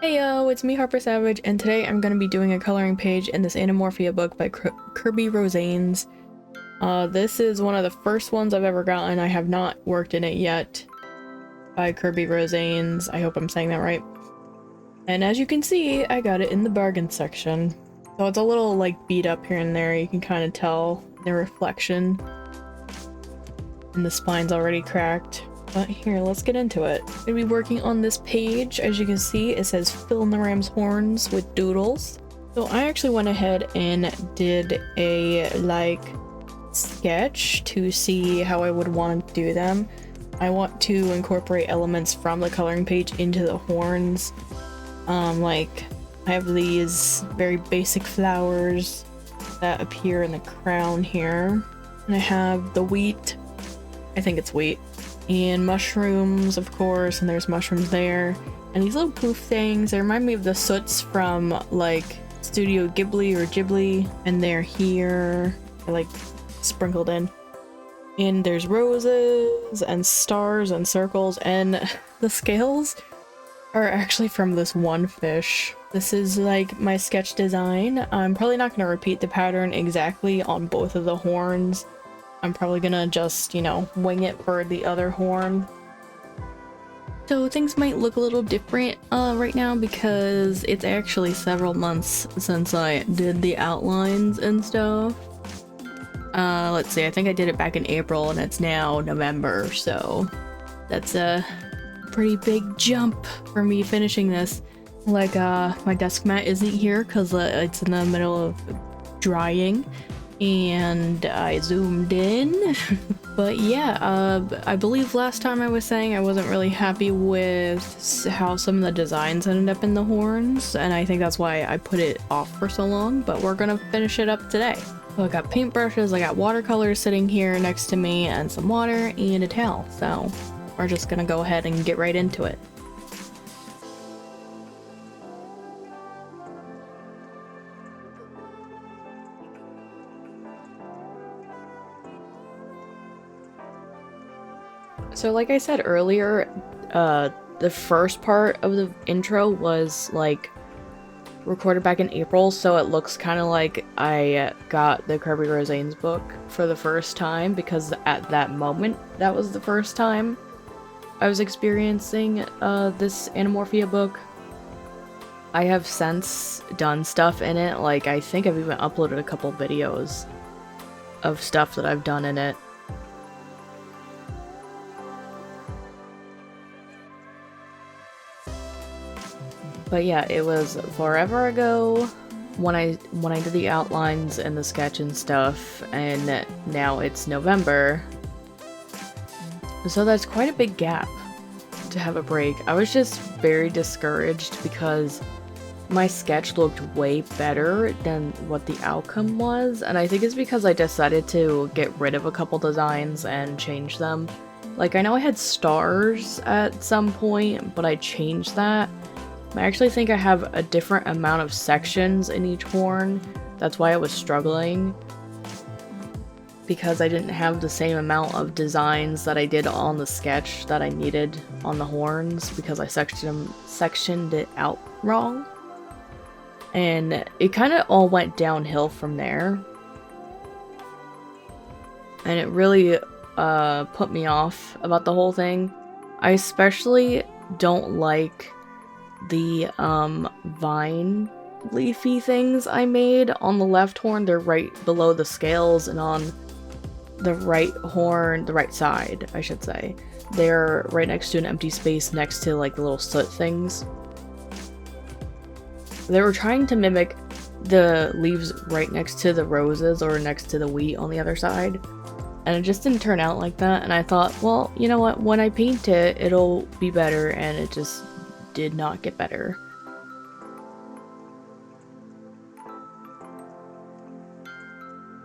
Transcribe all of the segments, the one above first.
Heyo, it's me Harper Savage, and today I'm going to be doing a coloring page in this Anamorphia book by Kirby Rosanes. This is one of the first ones I've ever gotten. I have not worked in it yet by Kirby Rosanes. I hope I'm saying that right. And as you can see, I got it in the bargain section. So it's a little like beat up here and there. You can kind of tell the reflection. And the spine's already cracked. But here, let's get into it. I'm gonna be working on this page. As you can see, it says fill in the ram's horns with doodles. So I actually went ahead and did a sketch to see how I would want to do them. I want to incorporate elements from the coloring page into the horns. I have these very basic flowers that appear in the crown here. And I have the wheat. I think it's wheat. And mushrooms, of course, and there's mushrooms there. And these little poof things, they remind me of the soots from, Studio Ghibli or Ghibli. And they're here, they're, sprinkled in. And there's roses, and stars, and circles, and the scales are actually from this one fish. This is, my sketch design. I'm probably not going to repeat the pattern exactly on both of the horns. I'm probably gonna just, wing it for the other horn. So things might look a little different right now because it's actually several months since I did the outlines and stuff. Let's see, I think I did it back in April and it's now November, so that's a pretty big jump for me finishing this. My desk mat isn't here because it's in the middle of drying. And I zoomed in. But yeah, I believe last time I was saying I wasn't really happy with how some of the designs ended up in the horns, and I think that's why I put it off for so long, but we're gonna finish it up today. So I got paintbrushes, I got watercolors sitting here next to me, and some water and a towel, so we're just gonna go ahead and get right into it. So like I said earlier, the first part of the intro was recorded back in April, so it looks kind of like I got the Kirby Rosanes book for the first time because at that moment, that was the first time I was experiencing this Anamorphia book. I have since done stuff in it, I think I've even uploaded a couple videos of stuff that I've done in it. But yeah, it was forever ago when I did the outlines and the sketch and stuff, and now it's November. So that's quite a big gap to have a break. I was just very discouraged because my sketch looked way better than what the outcome was, and I think it's because I decided to get rid of a couple designs and change them. I know I had stars at some point, but I changed that. I actually think I have a different amount of sections in each horn. That's why I was struggling. Because I didn't have the same amount of designs that I did on the sketch that I needed on the horns because I sectioned it out wrong. And it kind of all went downhill from there. And it really put me off about the whole thing. I especially don't like the vine leafy things I made on the left horn. They're right below the scales, and on the right horn, the right side I should say, they're right next to an empty space next to the little soot things. They were trying to mimic the leaves right next to the roses or next to the wheat on the other side, and it just didn't turn out like that. And I thought, well, you know what, when I paint it, it'll be better, and it just did not get better.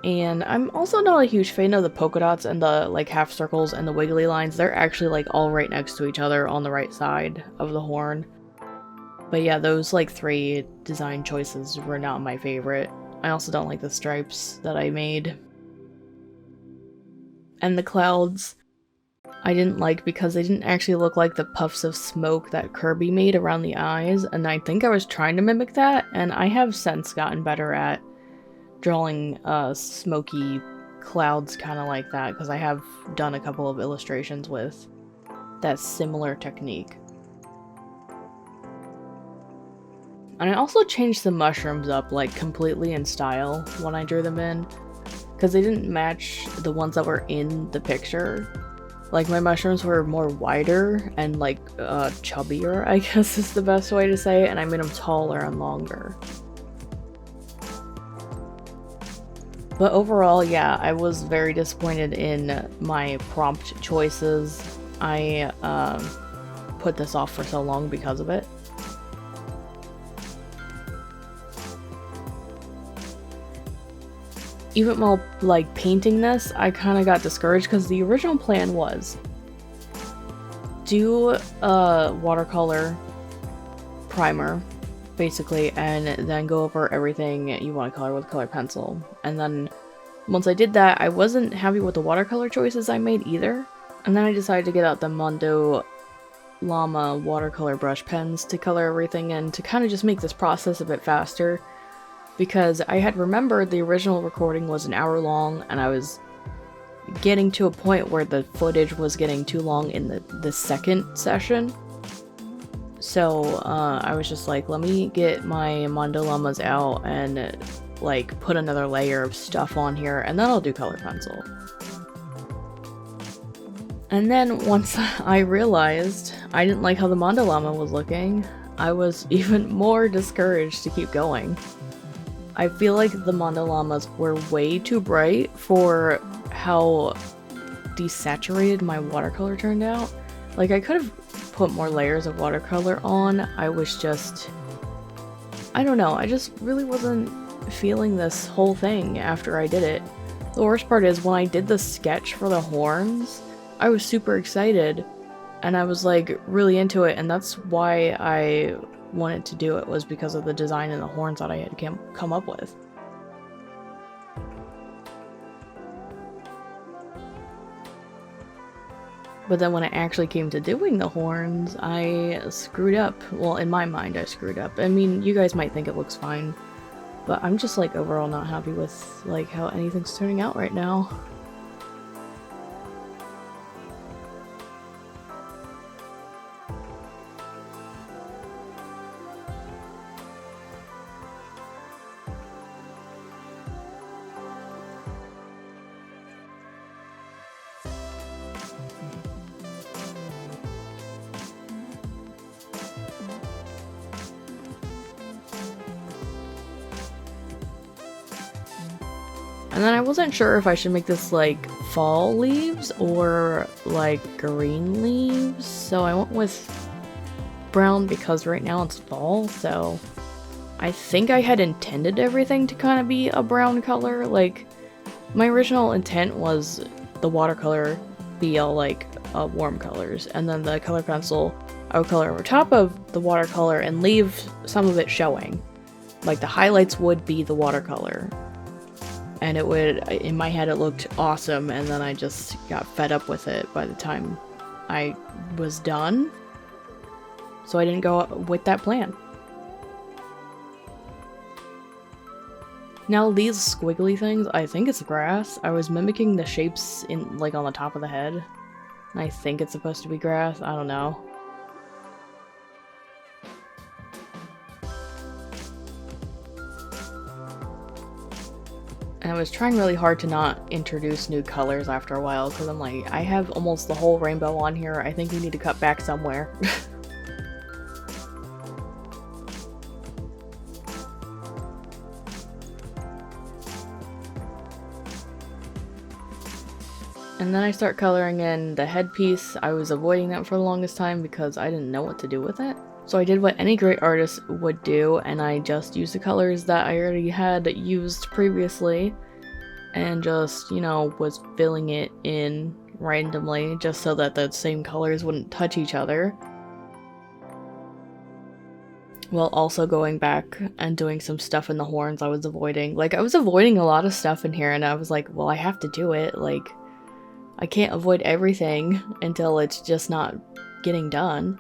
And I'm also not a huge fan of the polka dots and the half circles and the wiggly lines. They're actually all right next to each other on the right side of the horn. But yeah, those three design choices were not my favorite. I also don't like the stripes that I made. And the clouds. I didn't like because they didn't actually look like the puffs of smoke that Kirby made around the eyes, and I think I was trying to mimic that, and I have since gotten better at drawing smoky clouds kind of like that, because I have done a couple of illustrations with that similar technique. And I also changed the mushrooms up like completely in style when I drew them in, because they didn't match the ones that were in the picture. Like, my mushrooms were more wider and like chubbier, I guess is the best way to say it, and I made them taller and longer. But overall, yeah, I was very disappointed in my prompt choices. I put this off for so long because of it. Even while like painting this, I kind of got discouraged because the original plan was do a watercolor primer, basically, and then go over everything you want to color with a colored pencil. And then once I did that, I wasn't happy with the watercolor choices I made either. And then I decided to get out the Mondo Llama watercolor brush pens to color everything in, to kind of just make this process a bit faster. Because I had remembered the original recording was an hour long, and I was getting to a point where the footage was getting too long in the second session. So I was just like, let me get my Mondo Llamas out and like put another layer of stuff on here, and then I'll do color pencil. And then once I realized I didn't like how the Mondo Llama was looking, I was even more discouraged to keep going. I feel like the Mondo Llamas were way too bright for how desaturated my watercolor turned out. Like, I could have put more layers of watercolor on. I was just... I don't know, I just really wasn't feeling this whole thing after I did it. The worst part is, when I did the sketch for the horns, I was super excited, and I was like really into it, and that's why I wanted to do it, was because of the design and the horns that I had come up with. But then when it actually came to doing the horns, I screwed up. Well, in my mind, I screwed up. I mean, you guys might think it looks fine, but I'm just like overall not happy with like how anything's turning out right now. And then I wasn't sure if I should make this like fall leaves or like green leaves, so I went with brown because right now it's fall, so I think I had intended everything to kind of be a brown color. Like, my original intent was the watercolor be all like warm colors, and then the color pencil I would color over top of the watercolor and leave some of it showing. Like, the highlights would be the watercolor. And it would, in my head, it looked awesome, and then I just got fed up with it by the time I was done. So I didn't go with that plan. Now these squiggly things, I think it's grass. I was mimicking the shapes in, like, on the top of the head. And I think it's supposed to be grass, I don't know. And I was trying really hard to not introduce new colors after a while, because I'm like, I have almost the whole rainbow on here, I think we need to cut back somewhere. And then I start coloring in the headpiece. I was avoiding that for the longest time because I didn't know what to do with it. So I did what any great artist would do, and I just used the colors that I already had used previously, and just, you know, was filling it in randomly just so that the same colors wouldn't touch each other. While also going back and doing some stuff in the horns I was avoiding. Like, I was avoiding a lot of stuff in here, and I was like, well, I have to do it. Like, I can't avoid everything until it's just not getting done.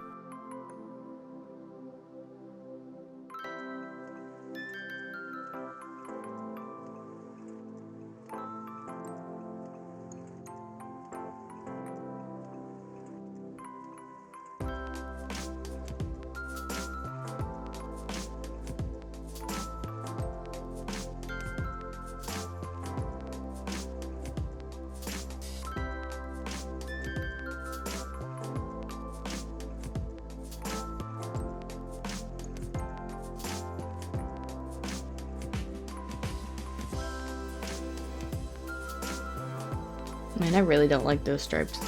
Man, I really don't like those stripes.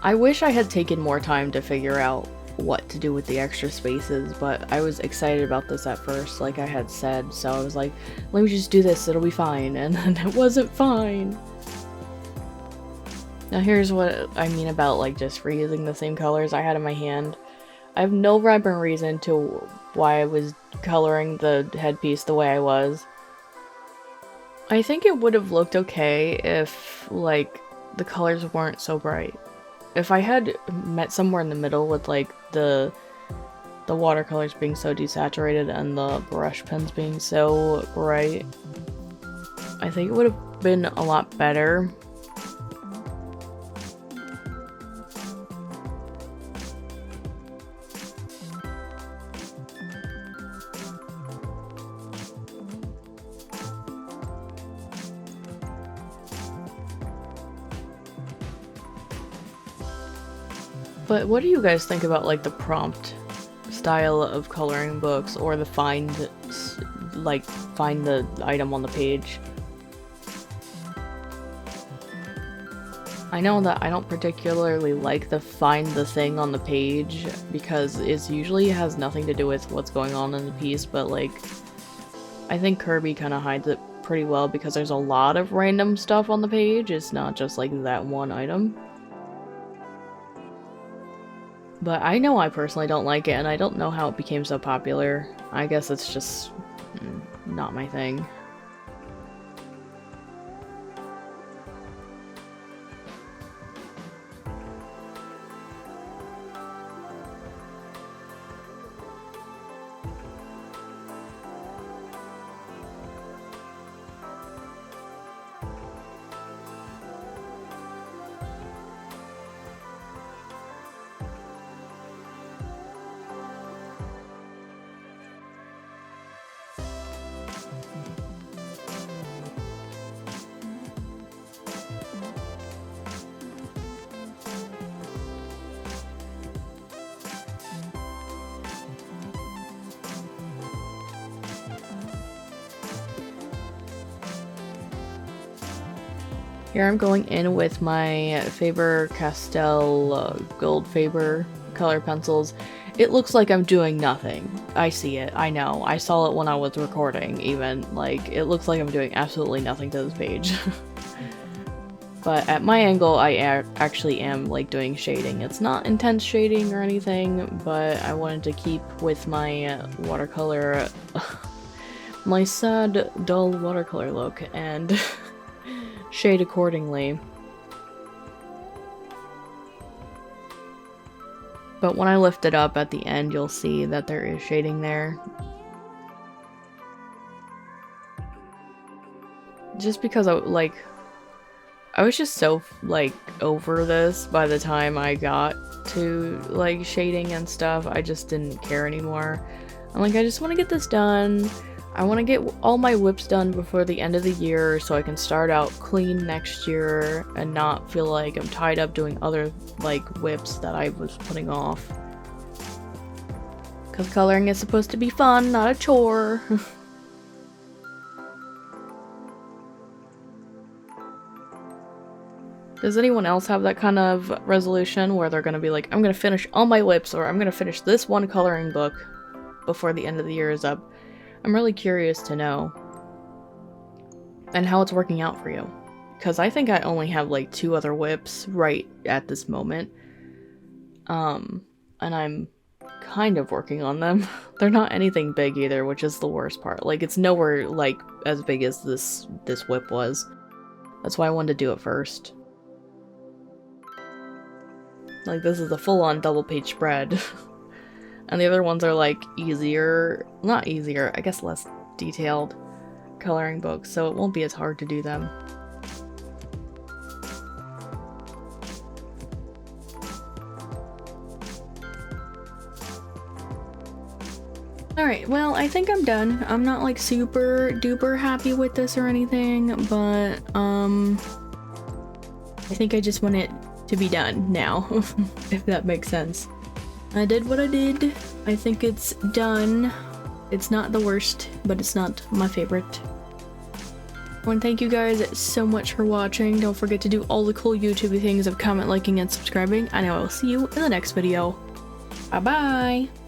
I wish I had taken more time to figure out what to do with the extra spaces, but I was excited about this at first, like I had said, so I was like, let me just do this, it'll be fine, and then it wasn't fine. Now here's what I mean about like just reusing the same colors I had in my hand. I have no rhyme or reason to why I was coloring the headpiece the way I was. I think it would have looked okay if, like, the colors weren't so bright. If I had met somewhere in the middle with, like, the watercolors being so desaturated and the brush pens being so bright, I think it would have been a lot better. But what do you guys think about, like, the prompt style of coloring books, or the find the item on the page? I know that I don't particularly like the find the thing on the page, because it usually has nothing to do with what's going on in the piece, but, like, I think Kirby kind of hides it pretty well because there's a lot of random stuff on the page. It's not just, like, that one item. But I know I personally don't like it, and I don't know how it became so popular. I guess it's just not my thing. Here I'm going in with my Faber-Castell Gold Faber color pencils. It looks like I'm doing nothing. I see it, I know. I saw it when I was recording, even. Like, it looks like I'm doing absolutely nothing to this page. But at my angle, I actually am, like, doing shading. It's not intense shading or anything, but I wanted to keep with my watercolor, my sad, dull watercolor look, and shade accordingly. But when I lift it up at the end, you'll see that there is shading there. Just because I was just so, like, over this by the time I got to, like, shading and stuff. I just didn't care anymore. I'm like, I just want to get this done. I want to get all my whips done before the end of the year so I can start out clean next year and not feel like I'm tied up doing other, like, whips that I was putting off. Because coloring is supposed to be fun, not a chore. Does anyone else have that kind of resolution where they're gonna be like, I'm gonna finish all my whips, or I'm gonna finish this one coloring book before the end of the year is up? I'm really curious to know. And how it's working out for you. Because I think I only have, like, 2 other whips right at this moment. And I'm kind of working on them. They're not anything big either, which is the worst part. Like, it's nowhere, like, as big as this whip was. That's why I wanted to do it first. Like, this is a full-on double-page spread. And the other ones are, like, easier. Not easier, I guess less detailed coloring books, so it won't be as hard to do them. Alright, well, I think I'm done. I'm not, like, super duper happy with this or anything, but, I think I just want it to be done now, if that makes sense. I did what I did. I think it's done. It's not the worst, but it's not my favorite. I want to thank you guys so much for watching. Don't forget to do all the cool YouTube things of comment, liking, and subscribing, and I will see you in the next video. Bye-bye!